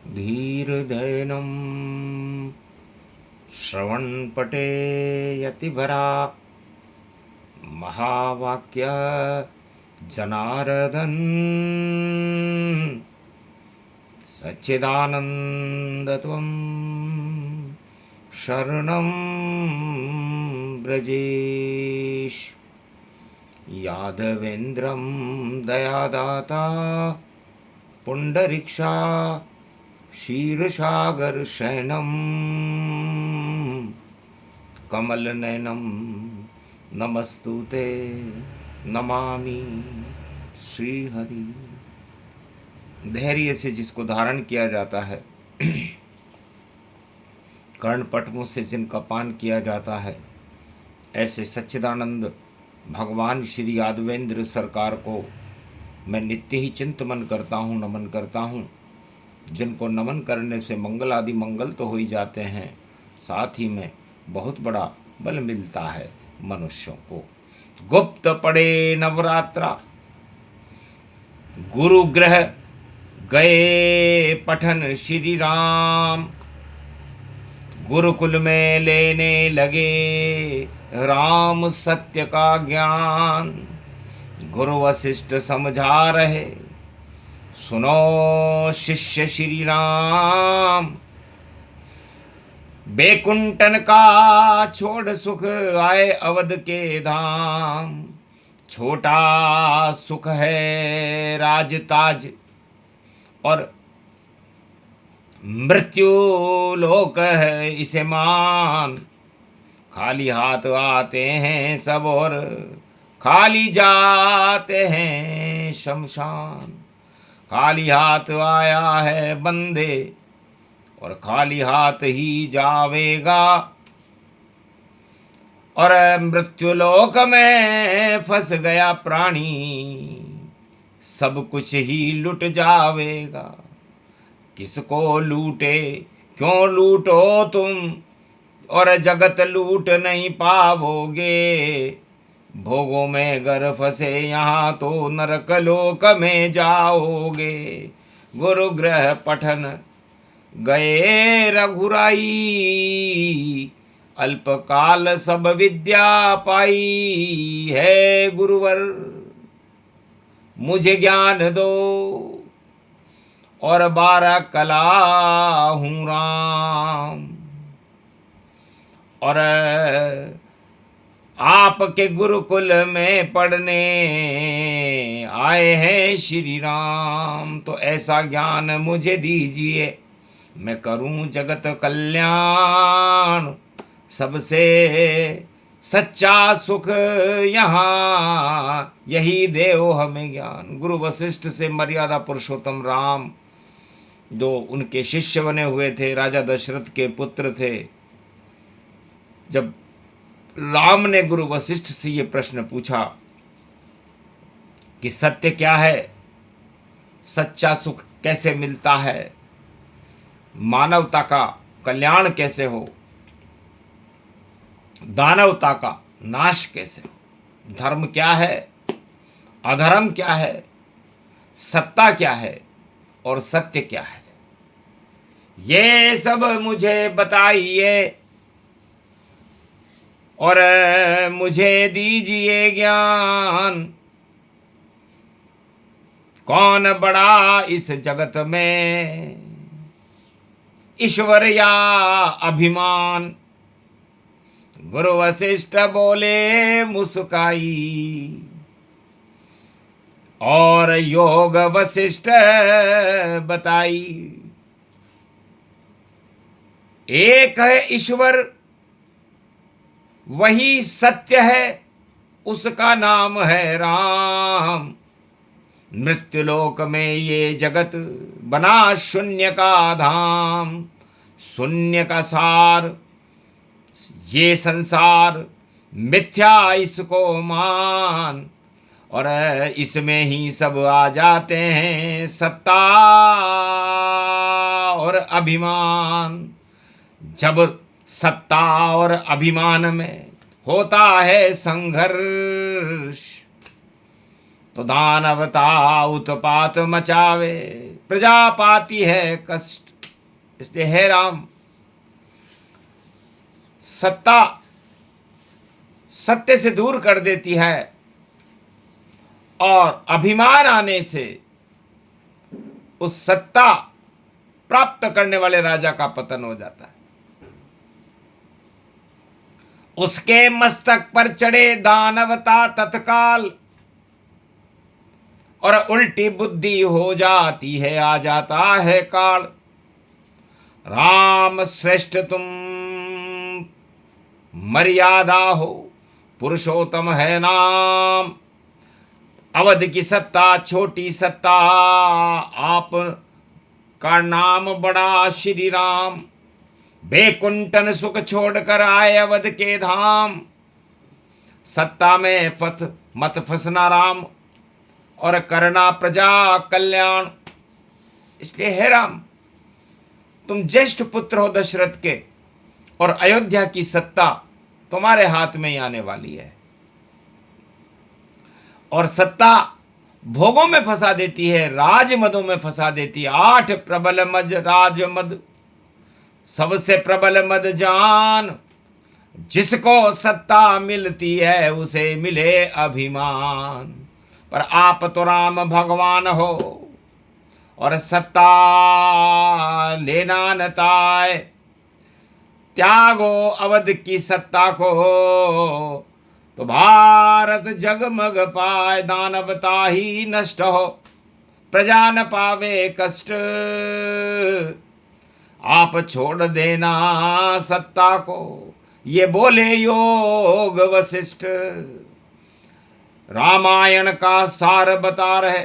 धीर्धैनं श्रवणपटे यतिवरा महावाक्य जनार्दन सच्चिदानन्दत्वं शरणं ब्रजेश। यादवेन्द्रं दयादाता पुण्डरीक्षा क्षीरसागरशयनं कमलनयनं नमस्तुते नमामि श्रीहरि। धैर्य से जिसको धारण किया जाता है, कर्णपटमों से जिनका पान किया जाता है, ऐसे सच्चिदानंद भगवान श्री यादवेंद्र सरकार को मैं नित्य ही चिंतन करता हूँ, नमन करता हूँ। जिनको नमन करने से मंगल आदि मंगल तो हो ही जाते हैं, साथ ही में बहुत बड़ा बल मिलता है मनुष्यों को। गुप्त पड़े नवरात्रा गुरु ग्रह गए पठन श्री राम। गुरुकुल में लेने लगे राम सत्य का ज्ञान। गुरु वशिष्ठ समझा रहे सुनो शिष्य श्री राम। बैकुंठन का छोड़ सुख आए अवध के धाम। छोटा सुख है राजताज और मृत्यु लोक है इसे मान। खाली हाथ आते हैं सब और खाली जाते हैं शमशान। खाली हाथ आया है बंदे और खाली हाथ ही जावेगा। और मृत्युलोक में फंस गया प्राणी, सब कुछ ही लुट जावेगा। किसको लूटे क्यों लूटो तुम, और जगत लूट नहीं पाओगे। भोगों में गर फंसे यहाँ तो नरक लोक में जाओगे। गुरु ग्रह पठन गए रघुराई। अल्पकाल सब विद्या पाई है गुरुवर। मुझे ज्ञान दो और 12 कला हूँ राम। और आपके गुरुकुल में पढ़ने आए हैं श्री राम। तो ऐसा ज्ञान मुझे दीजिए, मैं करूं जगत कल्याण। सबसे सच्चा सुख यहाँ यही देओ हमें ज्ञान। गुरु वशिष्ठ से मर्यादा पुरुषोत्तम राम, जो उनके शिष्य बने हुए थे, राजा दशरथ के पुत्र थे, जब राम ने गुरु वशिष्ठ से ये प्रश्न पूछा कि सत्य क्या है, सच्चा सुख कैसे मिलता है, मानवता का कल्याण कैसे हो, दानवता का नाश कैसे हो, धर्म क्या है, अधर्म क्या है, सत्ता क्या है और सत्य क्या है, ये सब मुझे बताइए और मुझे दीजिए ज्ञान। कौन बड़ा इस जगत में, ईश्वर या अभिमान। गुरु वशिष्ठ बोले मुस्काई और योग वशिष्ठ बताई। एक है ईश्वर, वही सत्य है, उसका नाम है राम। मृत्युलोक में ये जगत बना शून्य का धाम। शून्य का सार ये संसार मिथ्या इसको मान। और इसमें ही सब आ जाते हैं सत्ता और अभिमान। जब सत्ता और अभिमान में होता है संघर्ष, तो दानवता उत्पात मचावे, प्रजा पाती है कष्ट। इसलिए हे राम, सत्ता सत्य से दूर कर देती है और अभिमान आने से उस सत्ता प्राप्त करने वाले राजा का पतन हो जाता है। उसके मस्तक पर चढ़े दानवता तत्काल, और उल्टी बुद्धि हो जाती है, आ जाता है काल। राम श्रेष्ठ तुम मर्यादा हो, पुरुषोत्तम है नाम। अवध की सत्ता छोटी सत्ता, आप का नाम बड़ा श्री राम। बेकुंठन सुख छोड़कर आए अवध के धाम, सत्ता में मत फंसना राम, और करना प्रजा कल्याण। इसलिए हे राम, तुम ज्येष्ठ पुत्र हो दशरथ के, और अयोध्या की सत्ता तुम्हारे हाथ में ही आने वाली है। और सत्ता भोगों में फंसा देती है, राजमदों में फंसा देती है। 8 प्रबल मद राजमद, सबसे प्रबल मद जान। जिसको सत्ता मिलती है उसे मिले अभिमान। पर आप तो राम भगवान हो, और सत्ता लेना न ताय। त्यागो अवध की सत्ता को, तो भारत जगमग पाए। दानवता ही नष्ट हो, प्रजा न पावे कष्ट। आप छोड़ देना सत्ता को, ये बोले योग वशिष्ठ। रामायण का सार बता रहे,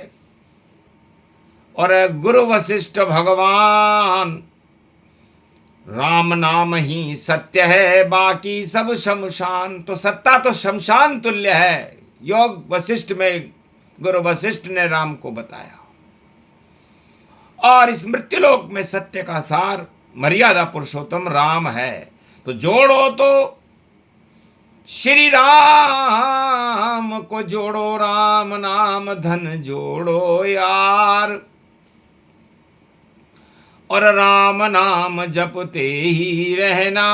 और गुरु वशिष्ठ भगवान। राम नाम ही सत्य है, बाकी सब शमशान। तो सत्ता तो शमशान तुल्य है। योग वशिष्ठ में गुरु वशिष्ठ ने राम को बताया। और इस मृत्युलोक में सत्य का सार मर्यादा पुरुषोत्तम राम है। तो जोड़ो तो श्री राम को जोड़ो, राम नाम धन जोड़ो यार। और राम नाम जपते ही रहना,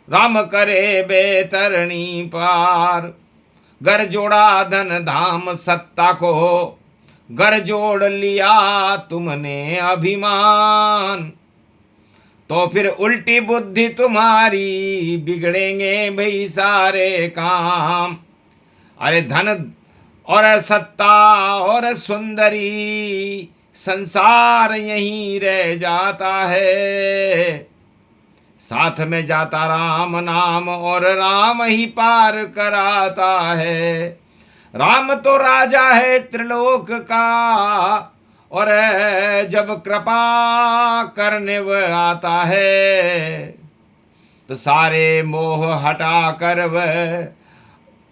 राम करे बेतरणी पार। घर जोड़ा धन धाम सत्ता को, घर जोड़ लिया तुमने अभिमान। तो फिर उल्टी बुद्धि तुम्हारी, बिगड़ेंगे भाई सारे काम। अरे धन और सत्ता और सुंदरी, संसार यहीं रह जाता है। साथ में जाता राम नाम, और राम ही पार कराता है। राम तो राजा है त्रिलोक का, और जब कृपा करने वह आता है, तो सारे मोह हटा कर वह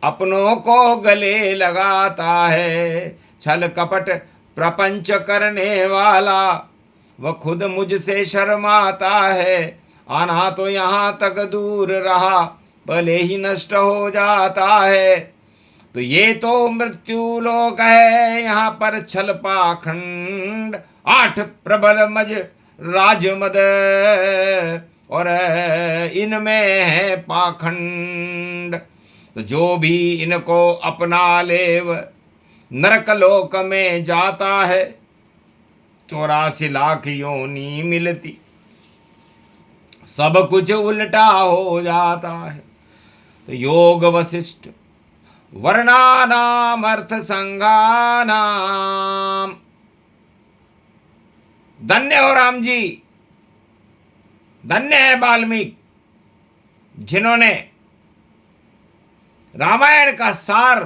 अपनों को गले लगाता है। छल कपट प्रपंच करने वाला, वह खुद मुझसे शर्माता है। आना तो यहाँ तक दूर रहा, भले ही नष्ट हो जाता है। तो ये तो मृत्यु लोक है, यहाँ पर छल पाखंड। 8 प्रबल मज राजमद, और इनमें है पाखंड। तो जो भी इनको अपना ले नरक लोक में जाता है। 84 लाख योनि मिलती, सब कुछ उल्टा हो जाता है। तो योग वशिष्ठ वर्णानाम अर्थ संज्ञानाम। धन्य हो राम जी, धन्य है वाल्मीकि, जिन्होंने रामायण का सार,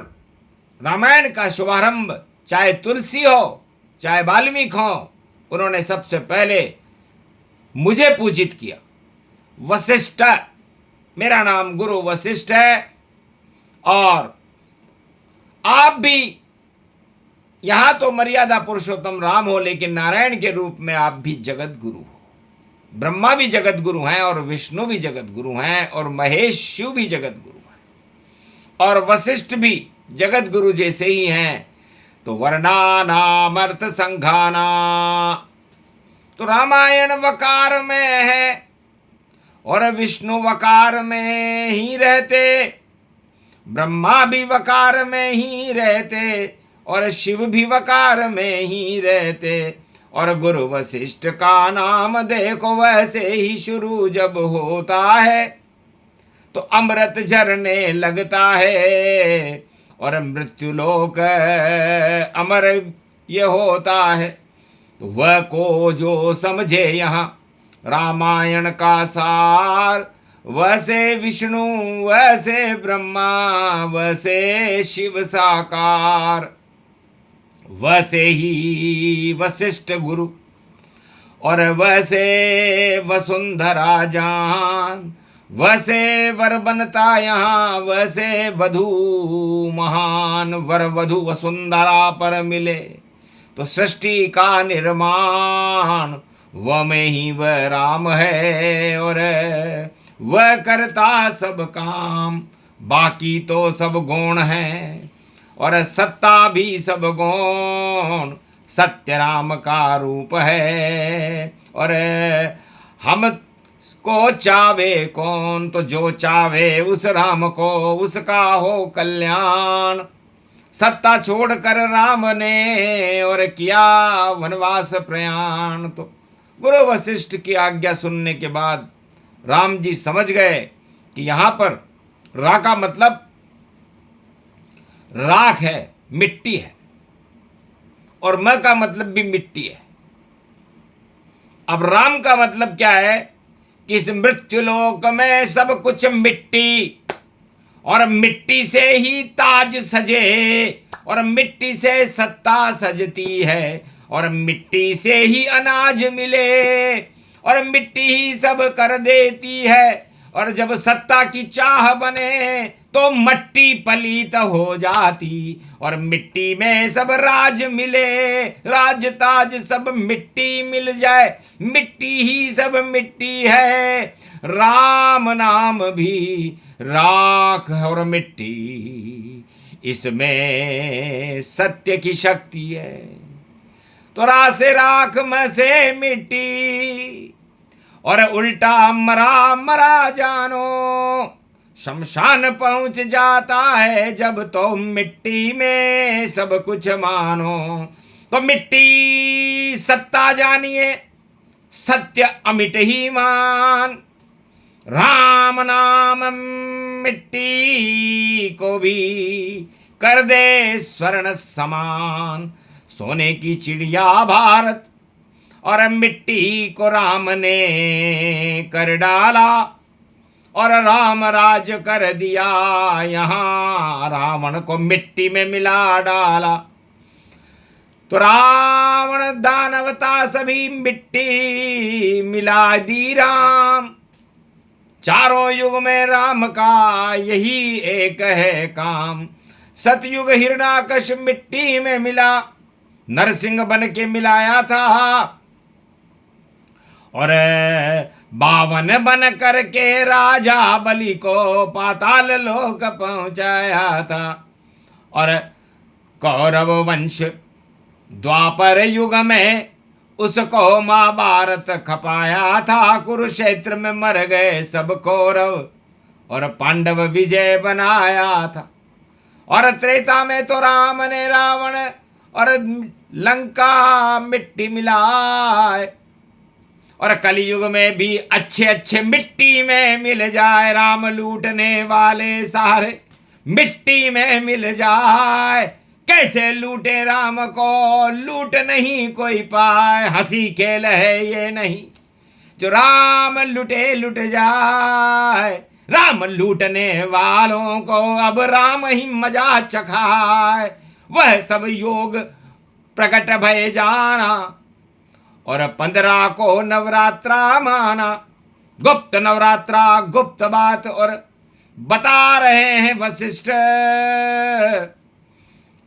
रामायण का शुभारंभ, चाहे तुलसी हो चाहे वाल्मीकि हो, उन्होंने सबसे पहले मुझे पूजित किया। वशिष्ठ, मेरा नाम गुरु वशिष्ठ है। और आप भी यहां तो मर्यादा पुरुषोत्तम राम हो, लेकिन नारायण के रूप में आप भी जगत गुरु हो। ब्रह्मा भी जगत गुरु हैं, और विष्णु भी जगत गुरु हैं, और महेश शिव भी जगत गुरु हैं, और वशिष्ठ भी जगत गुरु जैसे ही हैं। तो वर्णानाम अर्थ संघाना, तो रामायण वकार में है और विष्णु वकार में ही रहते, ब्रह्मा भी वकार में ही रहते और शिव भी वकार में ही रहते। और गुरु वशिष्ठ का नाम देखो वैसे ही शुरू जब होता है तो अमृत झरने लगता है और मृत्युलोक अमर ये होता है। तो वह को जो समझे यहाँ रामायण का सार, वैसे विष्णु वैसे ब्रह्मा वैसे शिव साकार, वैसे ही वशिष्ठ गुरु और वैसे वसुंधरा जान, वैसे वर बनता यहाँ वैसे वधू महान। वर वधू वसुंधरा पर मिले तो सृष्टि का निर्माण, वह में ही वह राम है और वह करता सब काम। बाकी तो सब गुण हैं और सत्ता भी सब गुण, सत्य राम का रूप है। और हम को चावे कौन, तो जो चावे उस राम को उसका हो कल्याण। सत्ता छोड़कर राम ने और किया वनवास प्रयाण। तो गुरु वशिष्ठ की आज्ञा सुनने के बाद राम जी समझ गए कि यहाँ पर रा का मतलब राख है, मिट्टी है, और म का मतलब भी मिट्टी है। अब राम का मतलब क्या है कि इस मृत्युलोक में सब कुछ मिट्टी, और मिट्टी से ही ताज सजे और मिट्टी से सत्ता सजती है और मिट्टी से ही अनाज मिले और मिट्टी ही सब कर देती है। और जब सत्ता की चाह बने तो मट्टी पलीत हो जाती और मिट्टी में सब राज मिले, राज ताज सब मिट्टी मिल जाए, मिट्टी ही सब मिट्टी है। राम नाम भी राख और मिट्टी, इसमें सत्य की शक्ति है। तो रा से राख, म से मिट्टी और उल्टा मरा मरा जानो, शमशान पहुंच जाता है जब तो मिट्टी में सब कुछ मानो। तो मिट्टी सत्ता जानिए, सत्य अमिट ही मान। राम नाम मिट्टी को भी कर दे स्वर्ण समान। सोने की चिड़िया भारत और मिट्टी को राम ने कर डाला और राम राज कर दिया यहाँ, रावण को मिट्टी में मिला डाला। तो रावण दानवता सभी मिट्टी मिला दी राम। चारों युग में राम का यही एक है काम। सतयुग हिरणाकश मिट्टी में मिला, नरसिंह बन के मिलाया था और बावन बन करके राजा बलि को पाताल लोक पहुंचाया था। और कौरव वंश द्वापर युग में उसको महाभारत खपाया था। कुरुक्षेत्र में मर गए सब कौरव और पांडव विजय बनाया था। और त्रेता में तो राम ने रावण और लंका मिट्टी मिलाए। और कलयुग में भी अच्छे अच्छे मिट्टी में मिल जाए, राम लूटने वाले सारे मिट्टी में मिल जाए। कैसे लूटे राम को लूट नहीं कोई पाए, हंसी खेल है ये नहीं जो राम लुटे लुट जाए। राम लूटने वालों को अब राम ही मजा चखाए। वह सब योग प्रकट भय जाना और 15 को नवरात्रा माना। गुप्त नवरात्रा गुप्त बात और बता रहे हैं वशिष्ठ।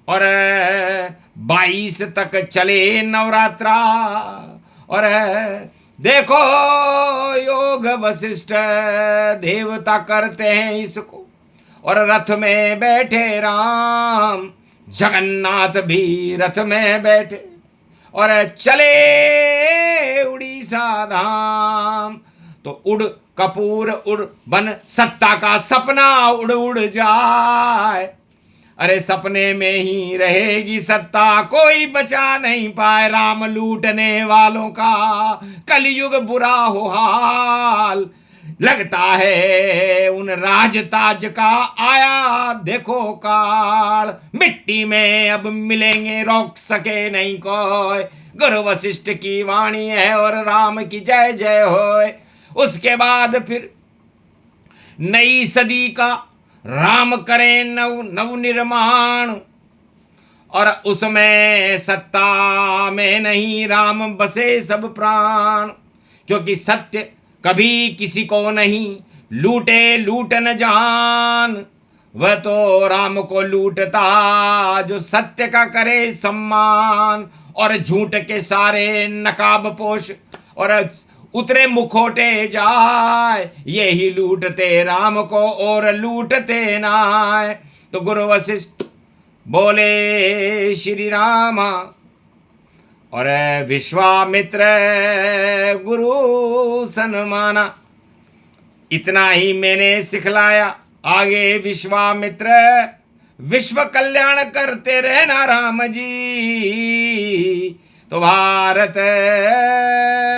और 22 तक चले नवरात्रा और देखो योग वशिष्ठ देवता करते हैं इसको। और रथ में बैठे राम, जगन्नाथ भी रथ में बैठे और चले उड़ी सा धाम। तो उड़ कपूर उड़ बन सत्ता का सपना उड़ उड़ जाए। अरे सपने में ही रहेगी सत्ता, कोई बचा नहीं पाए। राम लूटने वालों का कलयुग बुरा हो हाल। लगता है उन राजताज का आया देखो काल। मिट्टी में अब मिलेंगे रोक सके नहीं कोई। गुरु वशिष्ठ की वाणी है और राम की जय जय होए। उसके बाद फिर नई सदी का राम करे नव निर्माण। और उसमें सत्ता में नहीं राम बसे सब प्राण। क्योंकि सत्य कभी किसी को नहीं लूटे लूट न जान। वह तो राम को लूटता जो सत्य का करे सम्मान। और झूठ के सारे नकाब पोश और उतरे मुखोटे जाए। यही लूटते राम को और लूटते नाय। तो गुरु वशिष्ठ बोले श्री रामा और विश्वामित्र गुरु सन्माना। इतना ही मैंने सिखलाया, आगे विश्वामित्र विश्व कल्याण करते रहना राम जी। तो भारत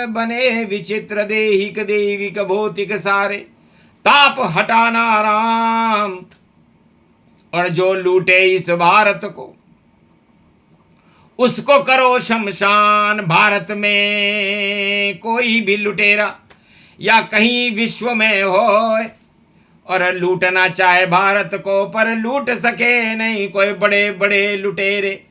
बने विचित्र देहिक देविक भौतिक सारे ताप हटाना राम। और जो लूटे इस भारत को उसको करो शमशान। भारत में कोई भी लुटेरा या कहीं विश्व में हो और लूटना चाहे भारत को, पर लूट सके नहीं कोई। बड़े बड़े लुटेरे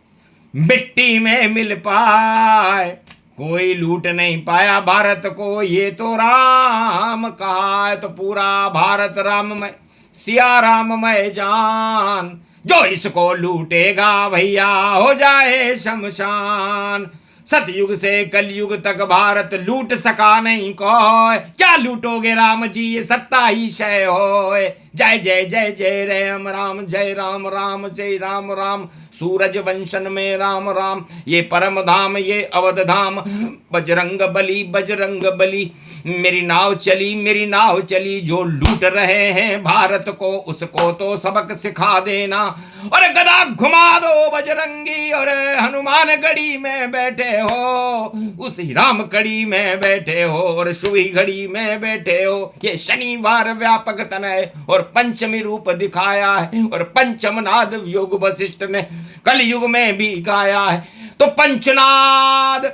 मिट्टी में मिल पाए, कोई लूट नहीं पाया भारत को। ये तो राम कहा है तो पूरा भारत राममय, सिया राममय जान। जो इसको लूटेगा भैया हो जाए शमशान। सतयुग से कलयुग तक भारत लूट सका नहीं कोई। क्या लूटोगे राम जी, ये सत्ता ही शय होए। जय जय जय जय राम राम, जय राम राम जय राम राम। सूरज वंशन में राम राम, ये परम धाम ये अवध धाम। बजरंग बली मेरी नाव चली। जो लूट रहे हैं भारत को उसको तो सबक सिखा देना। और गदा घुमा दो बजरंगी, और हनुमान गढ़ी में बैठे हो, उसी राम कड़ी में बैठे हो, और शुभी घड़ी में बैठे हो। ये शनिवार व्यापक तनय और पंचमी रूप दिखाया है। और पंचम नाद योग वशिष्ठ ने कलयुग में भी गाया है। तो पंचनाद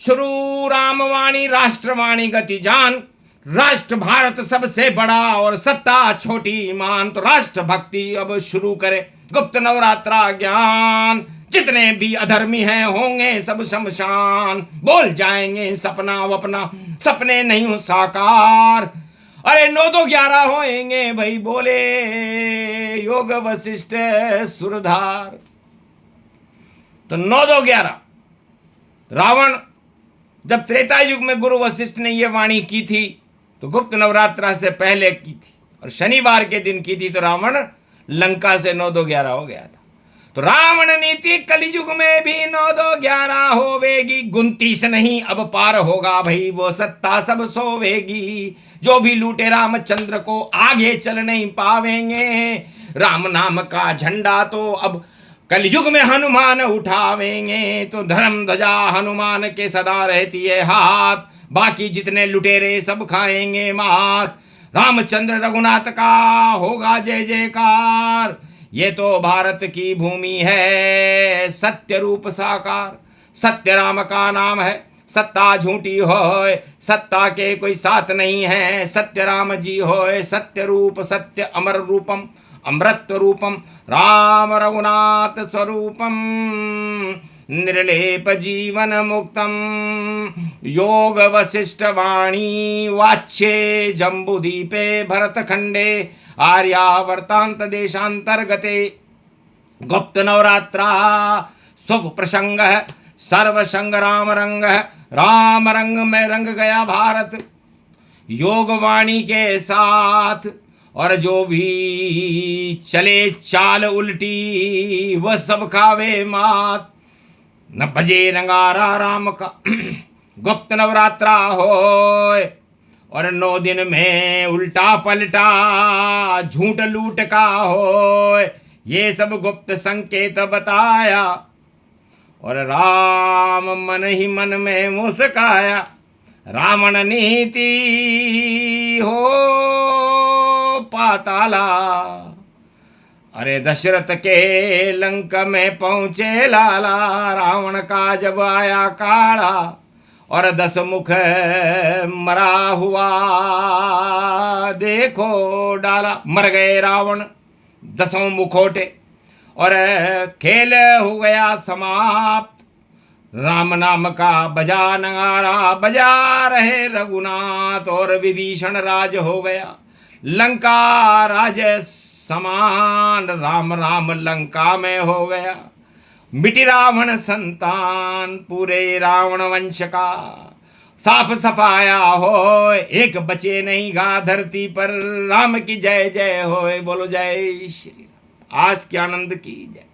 शुरू रामवाणी राष्ट्रवाणी गति जान। राष्ट्र भारत सबसे बड़ा और सत्ता छोटी मान। तो राष्ट्र भक्ति अब शुरू करे गुप्त नवरात्रा ज्ञान। जितने भी अधर्मी हैं होंगे सब शमशान। बोल जाएंगे सपना वपना, सपने नहीं हो साकार। अरे 9 2 11 होएंगे भाई बोले योग वशिष्ठ सुरधार। तो 9 2 11 रावण जब त्रेता युग में गुरु वशिष्ठ ने यह वाणी की थी तो गुप्त नवरात्रा से पहले की थी, और शनिवार के दिन की थी। तो रावण लंका से 9 2 11 हो गया था। तो रावण नीति कलयुग में भी 9 2 11 होवेगी। 29 नहीं अब पार होगा भाई वो सत्ता सब सोवेगी। जो भी लूटे रामचंद्र को आगे चल नहीं पावेंगे। राम नाम का झंडा तो अब कलयुग में हनुमान उठावेंगे। तो धर्म ध्वजा हनुमान के सदा रहती है हाथ। बाकी जितने लुटेरे सब खाएंगे मात। रामचंद्र रघुनाथ का होगा जय जयकार। ये तो भारत की भूमि है सत्य रूप साकार। सत्य राम का नाम है, सत्ता झूठी होए, सत्ता के कोई साथ नहीं है। सत्य राम जी होए, सत्य रूप सत्य अमर रूपम अमृत रूपम राम रघुनाथ स्वरूपम। निर्लेप जीवन मुक्तम योग वशिष्ठ वाणी वाच्ये जम्बूदीपे भरतखंडे आर्यावर्तांत देशांतर्गते। गुप्त नवरात्रा शुभ प्रसंग है, सर्व संग्राम रंग है। राम रंग में रंग गया भारत योग वाणी के साथ। और जो भी चले चाल उल्टी वह सब खावे मात। न बजे नगारा राम का गुप्त नवरात्रा होय और 9 दिन में उल्टा पलटा झूठ लूट का होय, ये सब गुप्त संकेत बताया। और राम मन ही मन में मुस्काया, रावण नीति हो पाताला। अरे दशरथ के लंक में पहुँचे लाला, रावण का जब आया काला और 10 मुख मरा हुआ देखो डाला। मर गए रावण 10 मुखोटे और खेल हो गया समाप्त। राम नाम का बजा नगारा, बजा रहे रघुनाथ और विभीषण राज हो गया लंका राज समान। राम राम लंका में हो गया, मिटी रावण संतान पूरे रावण वंश का। साफ सफाया हो एक बचे नहीं गा धरती पर, राम की जय जय होए, बोलो जय श्री राम। आज के आनंद की जय।